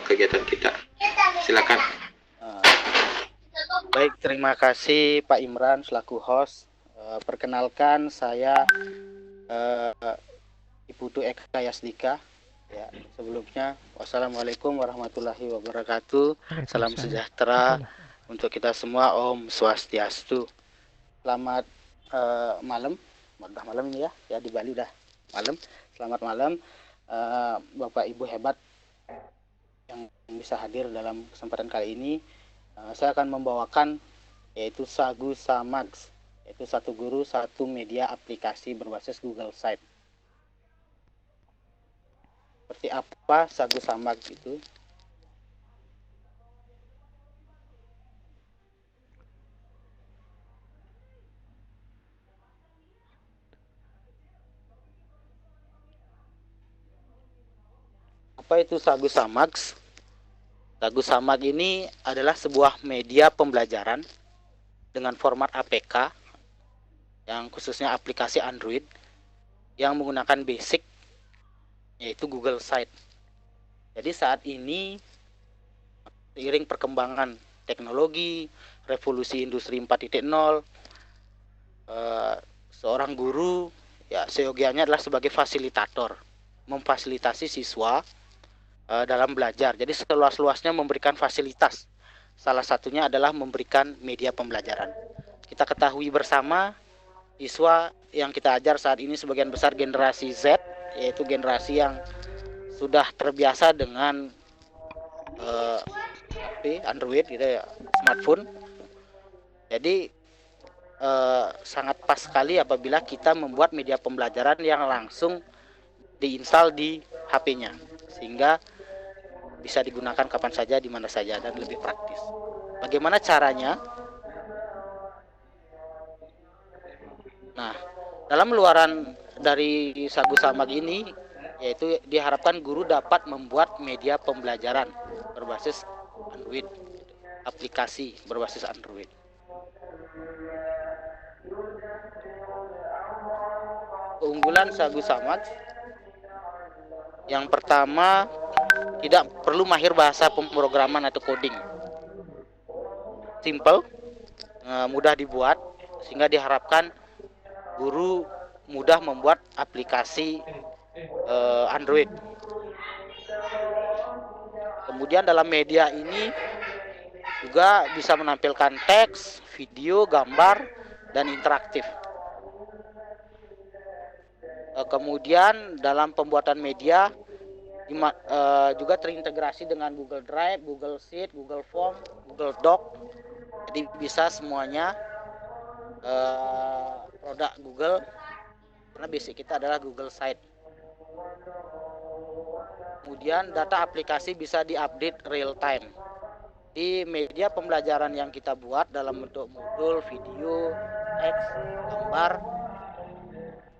kegiatan kita. Silakan. Baik, terima kasih Pak Imran selaku host. Perkenalkan saya Ibu Tu Eka Yasdika. Ya, sebelumnya wassalamualaikum warahmatullahi wabarakatuh. Salam sejahtera untuk kita semua. Om Swastiastu. Selamat malam. Udah malam ini ya di Bali udah malam. Selamat malam Bapak Ibu hebat yang bisa hadir dalam kesempatan kali ini. Saya akan membawakan yaitu Sagu Samags, yaitu satu guru satu media aplikasi berbasis Google Site. Seperti apa Sagu Samags itu? Apa itu Sagu Samags? Sagu Samag ini adalah sebuah media pembelajaran dengan format APK yang khususnya aplikasi Android yang menggunakan basic yaitu Google Site. Jadi saat ini seiring perkembangan teknologi, revolusi industri 4.0, seorang guru ya seyogianya adalah sebagai fasilitator, memfasilitasi siswa dalam belajar. Jadi seluas-luasnya memberikan fasilitas. Salah satunya adalah memberikan media pembelajaran. Kita ketahui bersama siswa yang kita ajar saat ini sebagian besar generasi Z, yaitu generasi yang sudah terbiasa dengan HP, Android gitu ya, smartphone. Jadi sangat pas sekali apabila kita membuat media pembelajaran yang langsung diinstal di HP-nya, sehingga bisa digunakan kapan saja, di mana saja, dan lebih praktis. Bagaimana caranya? Nah, dalam luaran dari Sagu Samag ini, yaitu diharapkan guru dapat membuat media pembelajaran berbasis Android, aplikasi berbasis Android. Keunggulan Sagu Samag, yang pertama, tidak perlu mahir bahasa pemrograman atau coding. Simple, mudah dibuat, sehingga diharapkan guru mudah membuat aplikasi Android. Kemudian dalam media ini juga bisa menampilkan teks, video, gambar, dan interaktif. Kemudian dalam pembuatan media juga terintegrasi dengan Google Drive, Google Sheet, Google Form, Google Doc. Jadi bisa semuanya produk Google, karena basic kita adalah Google Site. Kemudian data aplikasi bisa diupdate real time. Di media pembelajaran yang kita buat dalam bentuk modul, video, teks, gambar,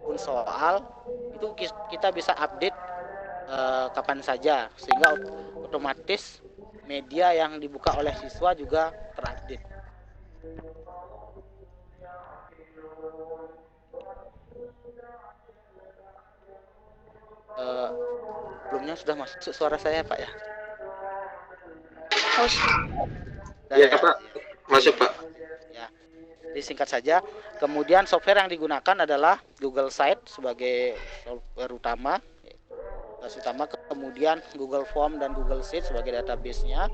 pun soal, itu kita bisa update kapan saja, sehingga otomatis media yang dibuka oleh siswa juga terupdate. Belumnya sudah masuk suara saya Pak ya? Ya Pak, masuk Pak. Ya, jadi singkat saja. Kemudian software yang digunakan adalah Google Site sebagai software utama. Kemudian Google Form dan Google Sheet sebagai database-nya.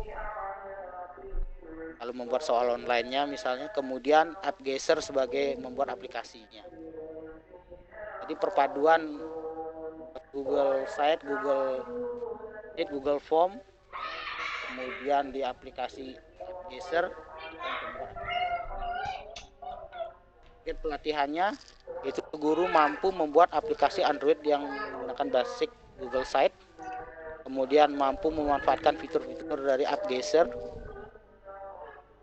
Kalau membuat soal online-nya misalnya, kemudian AppGeyser sebagai membuat aplikasinya. Jadi perpaduan Google Site, Google Sheet, Google Form, kemudian di aplikasi AppGeyser. Pelatihannya itu guru mampu membuat aplikasi Android yang menggunakan basic Google Site, kemudian mampu memanfaatkan fitur-fitur dari AppGeyser,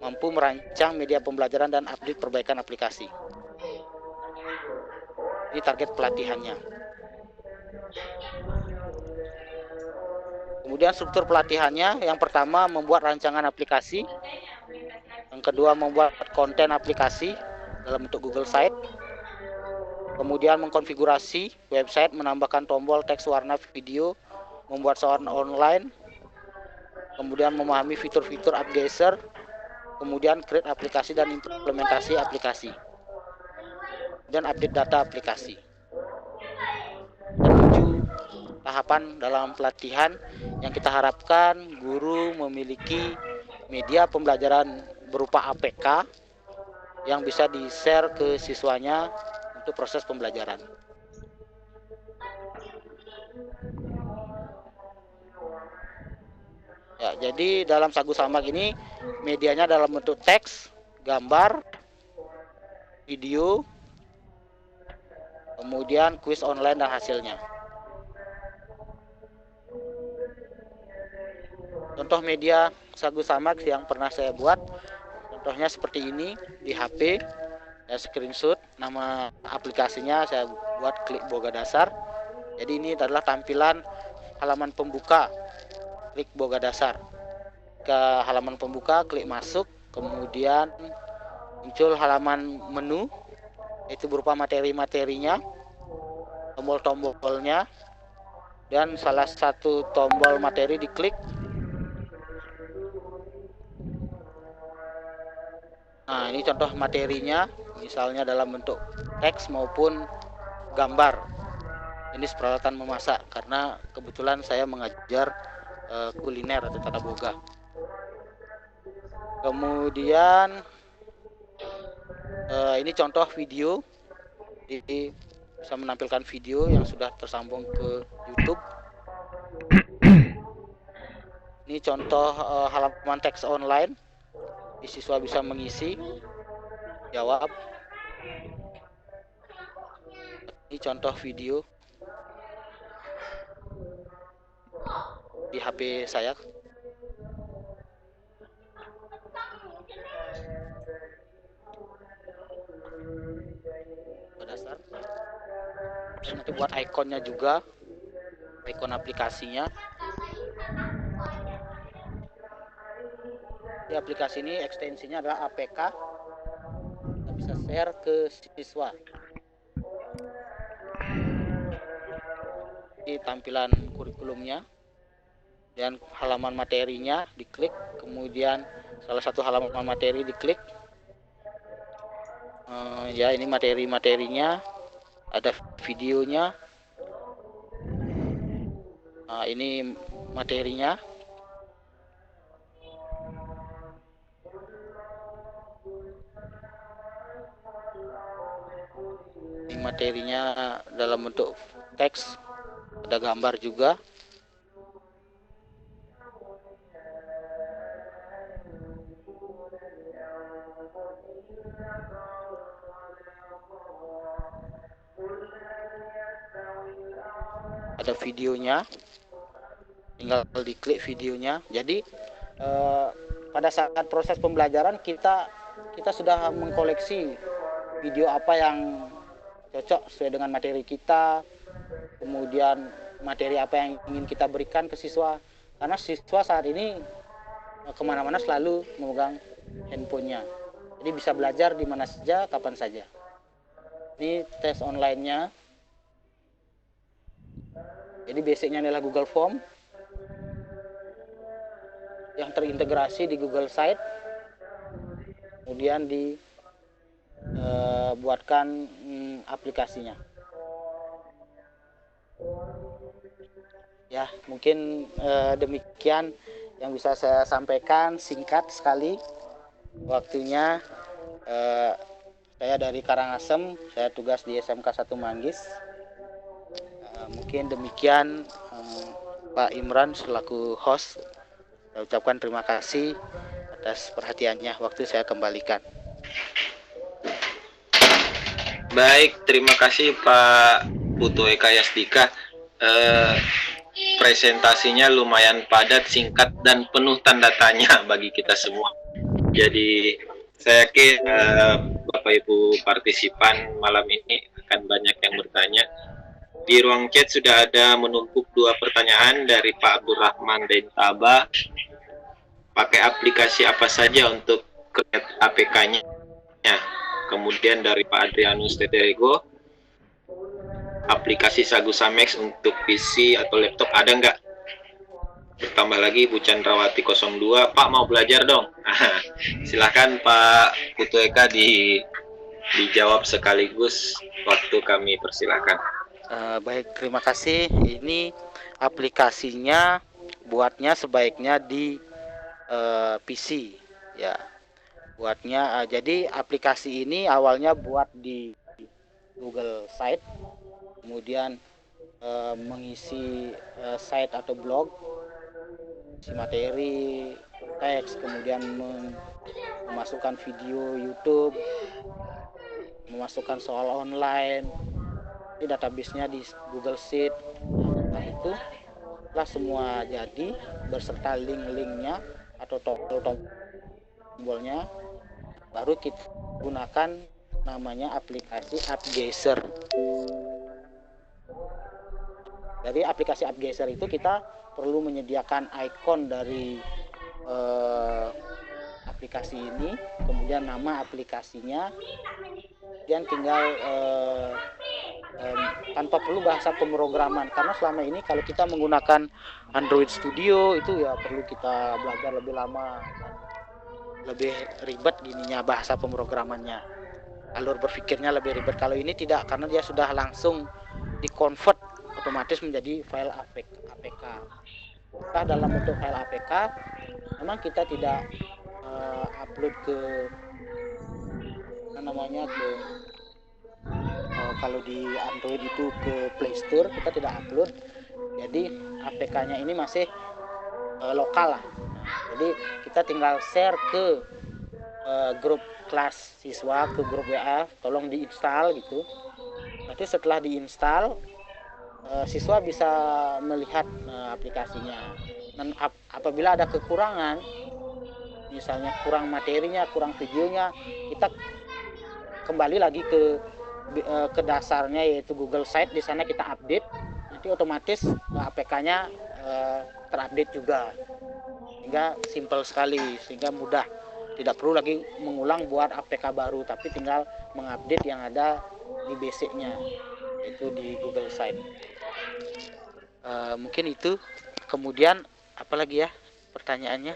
mampu merancang media pembelajaran dan update perbaikan aplikasi. Ini target pelatihannya. Kemudian struktur pelatihannya, yang pertama membuat rancangan aplikasi, yang kedua membuat konten aplikasi dalam bentuk Google Site, kemudian mengkonfigurasi website, menambahkan tombol, teks, warna, video, membuat soal online, kemudian memahami fitur-fitur AppGeyser, kemudian create aplikasi dan implementasi aplikasi, dan update data aplikasi. Dan 7 tahapan dalam pelatihan yang kita harapkan guru memiliki media pembelajaran berupa APK yang bisa di-share ke siswanya untuk proses pembelajaran. Ya, jadi dalam Sagu Samak ini medianya dalam bentuk teks, gambar, video, kemudian kuis online dan hasilnya. Contoh media Sagu Samak yang pernah saya buat, contohnya seperti ini di HP. Saya screenshot nama aplikasinya, saya buat klik Boga Dasar. Jadi ini adalah tampilan halaman pembuka, klik Boga Dasar. Ke halaman pembuka, klik masuk, kemudian muncul halaman menu, itu berupa materi-materinya, tombol-tombolnya, dan salah satu tombol materi diklik. Nah, ini contoh materinya, misalnya dalam bentuk teks maupun gambar. Ini peralatan memasak, karena kebetulan saya mengajar kuliner atau tata boga. Kemudian ini contoh video, jadi bisa menampilkan video yang sudah tersambung ke YouTube. Ini contoh halaman teks online, siswa bisa mengisi, jawab. Ini contoh video di HP saya. Berdasar. Dan nanti buat ikonnya juga, ikon aplikasinya. Di aplikasi ini ekstensinya adalah APK, kita bisa share ke siswa. Di tampilan kurikulumnya dan halaman materinya diklik, kemudian salah satu halaman materi diklik. Ya, ini materi-materinya, ada videonya. Nah, ini materinya. Ini materinya dalam bentuk teks, ada gambar juga. Ada videonya, tinggal diklik videonya. Jadi pada saat proses pembelajaran kita sudah mengkoleksi video apa yang cocok sesuai dengan materi kita, kemudian materi apa yang ingin kita berikan ke siswa, karena siswa saat ini kemana-mana selalu memegang handphonenya, jadi bisa belajar di mana saja, kapan saja. Ini tes online-nya. Jadi basicnya adalah Google Form yang terintegrasi di Google Site, kemudian dibuatkan aplikasinya. Ya, mungkin demikian yang bisa saya sampaikan, singkat sekali waktunya. Saya dari Karangasem, saya tugas di SMK 1 Manggis. Mungkin demikian, Pak Imran selaku host. Saya ucapkan terima kasih atas perhatiannya. Waktu saya kembalikan. Baik, terima kasih Pak Putu Eka Yasdika. Presentasinya lumayan padat, singkat, dan penuh tanda tanya bagi kita semua. Jadi saya yakin Bapak Ibu partisipan malam ini akan banyak yang bertanya. Di ruang chat sudah ada menumpuk 2 pertanyaan dari Pak Abdurrahman Dentaba. Pakai aplikasi apa saja untuk create APK-nya? Kemudian dari Pak Adrianus Teterego, aplikasi Sagu Samex untuk PC atau laptop ada nggak? Tambah lagi Bu Chandrawati 02, Pak mau belajar dong. Silakan Pak Putu Eka dijawab sekaligus, waktu kami persilahkan. Baik, terima kasih. Ini aplikasinya buatnya sebaiknya di PC ya. Buatnya jadi aplikasi ini awalnya buat di Google Site, kemudian mengisi site atau blog, isi materi, teks, kemudian memasukkan video YouTube, memasukkan soal online, di database-nya di Google Sheet. Nah itu setelah semua jadi berserta link-linknya atau tombolnya, baru kita gunakan namanya aplikasi AppGeyser. Dari aplikasi AppGeyser itu kita perlu menyediakan icon dari aplikasi ini, kemudian nama aplikasinya, kemudian tinggal tanpa perlu bahasa pemrograman, karena selama ini kalau kita menggunakan Android Studio itu ya perlu kita belajar lebih lama dan lebih ribet gininya bahasa pemrogramannya, alur berpikirnya lebih ribet. Kalau ini tidak, karena dia sudah langsung di-convert otomatis menjadi file APK. Nah, dalam bentuk file APK memang kita tidak upload ke kalau di Android itu ke Play Store, kita tidak upload. Jadi APK-nya ini masih lokal lah. Jadi kita tinggal share ke grup kelas siswa, ke grup WA, tolong diinstal gitu. Nanti setelah diinstal, siswa bisa melihat aplikasinya. Dan apabila ada kekurangan, misalnya kurang materinya, kurang videonya, kita kembali lagi ke dasarnya, yaitu Google Site. Di sana kita update, nanti otomatis APK-nya terupdate juga, sehingga simple sekali, sehingga mudah, tidak perlu lagi mengulang buat APK baru, tapi tinggal mengupdate yang ada di basic-nya, yaitu di Google Site. Mungkin itu. Kemudian apalagi ya pertanyaannya?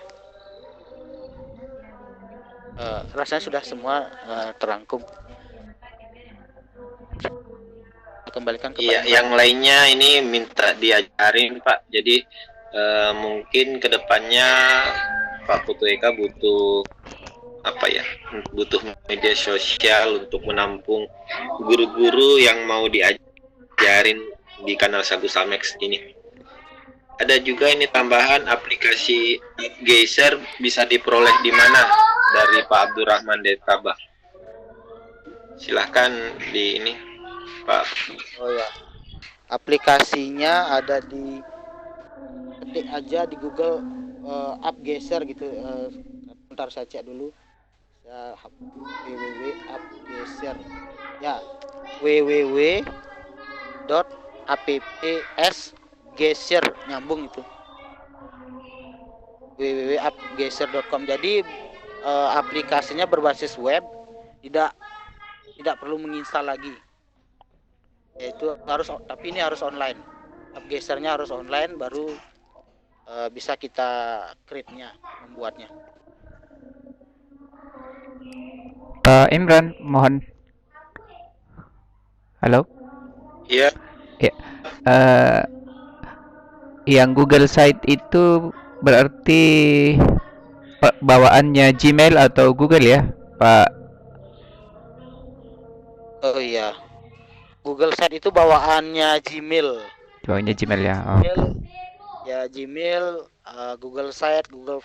Rasanya sudah semua terangkum. Kembalikan kepada yang lainnya ini minta diajarin Pak. Jadi mungkin kedepannya Pak Putu Eka butuh butuh media sosial untuk menampung guru-guru yang mau diajarin di kanal Sagu Samex ini. Ada juga ini tambahan aplikasi AppGeyser, bisa diperoleh di mana? Dari Pak Abdurrahman Detabah. Silahkan di ini Pak. Oh ya, aplikasinya ada di, ketik aja di Google AppGeyser gitu. Bentar saya cek dulu. www.appgeyser ya, www.appsgeyser nyambung itu, www.appgeyser.com. Jadi aplikasinya berbasis web, tidak perlu menginstal lagi, yaitu harus, tapi ini harus online. AppGeysernya harus online, baru bisa kita create-nya, membuatnya. Pak Imran, mohon. Halo? Iya. Ya. Yang Google Site itu berarti bawaannya Gmail atau Google ya, Pak? Oh iya, Google Site itu bawaannya Gmail. Bawaannya Gmail ya. Oh. Ya Gmail, Google Site, Google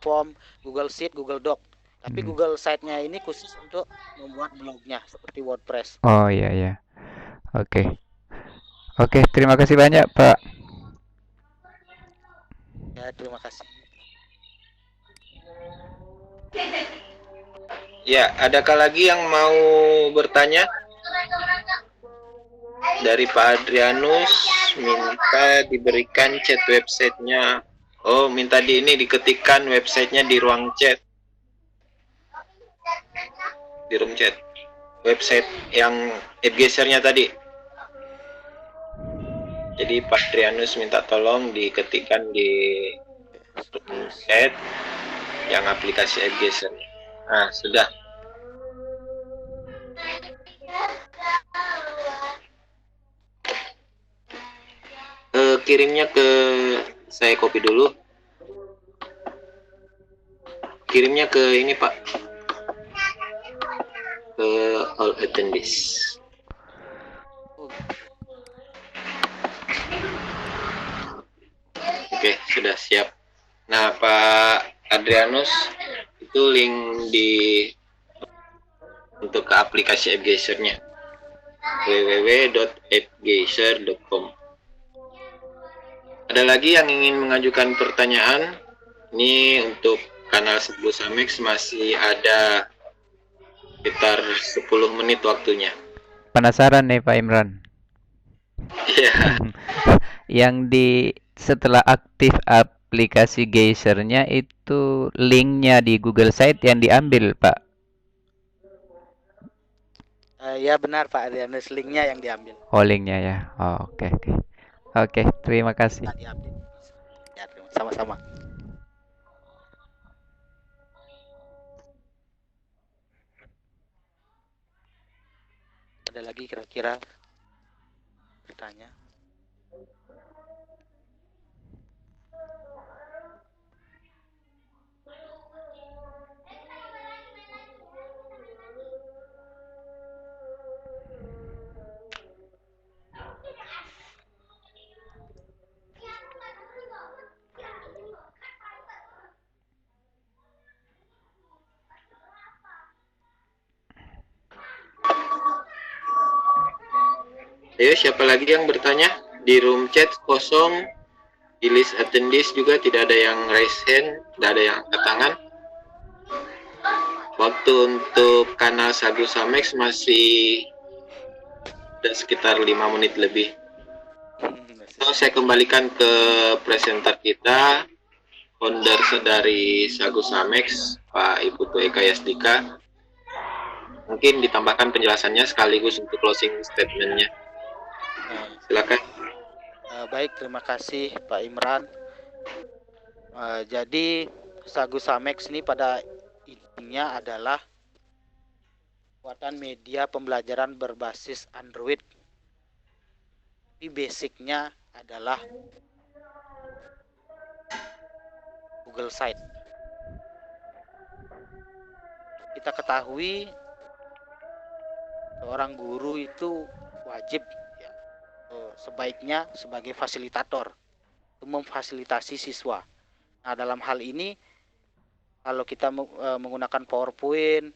Form, Google Sheet, Google Doc. Tapi Google Site-nya ini khusus untuk membuat blognya seperti WordPress. Oh iya ya. Oke. Oke, terima kasih banyak Pak. Ya, terima kasih. Ya, adakah lagi yang mau bertanya? Dari Pak Adrianus minta diberikan chat websitenya. Oh, minta diketikkan websitenya di ruang chat. Di room chat. Website yang AppGeyser-nya tadi. Jadi Pak Trianus minta tolong diketikkan di chat yang aplikasi Adgeser. Nah, sudah. Kirimnya ke, saya copy dulu. Kirimnya ke ini Pak, ke all attendees. Oke, sudah siap. Nah, Pak Adrianus, itu link untuk ke aplikasi Adgeser-nya, www.adgeser.com. Ada lagi yang ingin mengajukan pertanyaan? Ini untuk kanal Sagu Samex masih ada sekitar 10 menit waktunya. Penasaran nih Pak Imran. Iya. Yang setelah aktif aplikasi Geysernya itu linknya di Google Site yang diambil Pak. Ya benar Pak Adrianus, linknya yang diambil. Oh linknya ya. Oh, oke, terima kasih. Diambil. Ya, sama-sama. Ada lagi kira-kira bertanya? Ayo, siapa lagi yang bertanya? Di room chat kosong, di list attendees juga tidak ada yang raise hand, tidak ada yang angkat tangan. Waktu untuk kanal Sagu Samex masih ada sekitar 5 menit lebih. So, saya kembalikan ke presenter kita, founder dari Sagu Samex, Pak Iputu Eka Yasdika. Mungkin ditambahkan penjelasannya sekaligus untuk closing statement-nya. Silakan. Baik, terima kasih Pak Imran. Jadi Sagu Samex ini pada intinya adalah kekuatan media pembelajaran berbasis Android. Tapi basicnya adalah Google Site. Kita ketahui seorang guru itu wajib sebaiknya sebagai fasilitator untuk memfasilitasi siswa. Nah, dalam hal ini kalau kita menggunakan PowerPoint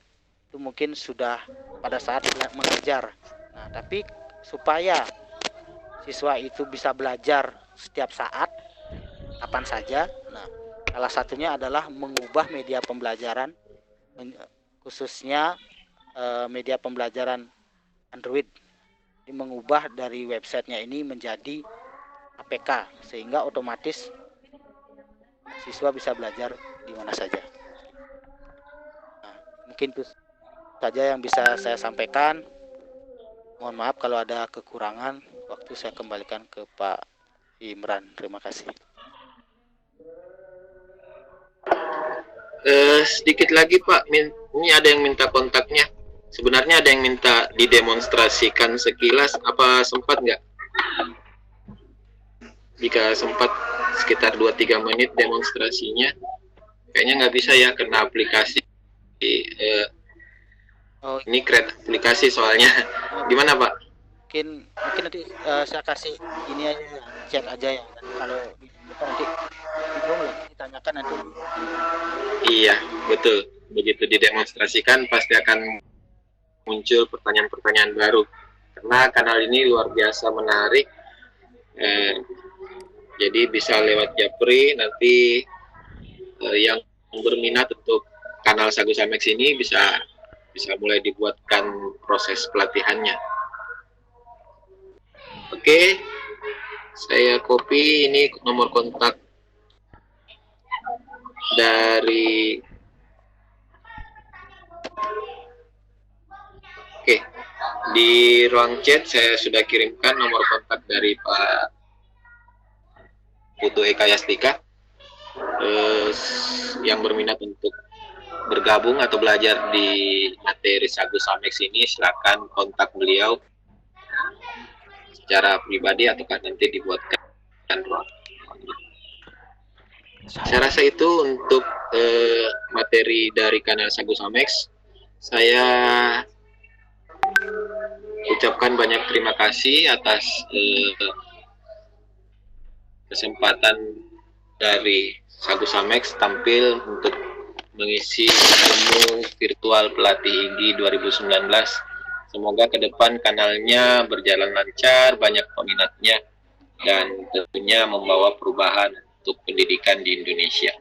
itu mungkin sudah pada saat mengajar. Nah, tapi supaya siswa itu bisa belajar setiap saat, kapan saja. Nah, salah satunya adalah mengubah media pembelajaran, khususnya media pembelajaran Android. Mengubah dari websitenya ini menjadi APK sehingga otomatis siswa bisa belajar di mana saja. Nah, mungkin itu saja yang bisa saya sampaikan. Mohon maaf kalau ada kekurangan. Waktu saya kembalikan ke Pak Imran. Terima kasih. Sedikit lagi Pak, ini ada yang minta kontaknya. Sebenarnya ada yang minta didemonstrasikan sekilas, apa sempat nggak? Jika sempat sekitar 2-3 menit demonstrasinya, kayaknya nggak bisa ya karena aplikasi. Ini create aplikasi soalnya. Gimana Pak? Mungkin nanti saya kasih ini aja, chat aja ya. Kalau nanti ditanyakan nanti. Iya, betul. Begitu didemonstrasikan pasti akan muncul pertanyaan-pertanyaan baru karena kanal ini luar biasa menarik, jadi bisa lewat Japri nanti yang berminat untuk kanal Sagu Samex ini bisa mulai dibuatkan proses pelatihannya. Oke, saya copy ini nomor kontak dari di ruang chat. Saya sudah kirimkan nomor kontak dari Pak Putu Eka Yastika yang berminat untuk bergabung atau belajar di materi Sagu Samex ini, silakan kontak beliau secara pribadi atau nanti dibuatkan ruang. Saya rasa itu untuk materi dari kanal Sagu Samex. Saya ucapkan banyak terima kasih atas kesempatan dari Sagu Samex tampil untuk mengisi ilmu virtual pelatih IGI 2019. Semoga ke depan kanalnya berjalan lancar, banyak peminatnya, dan tentunya membawa perubahan untuk pendidikan di Indonesia.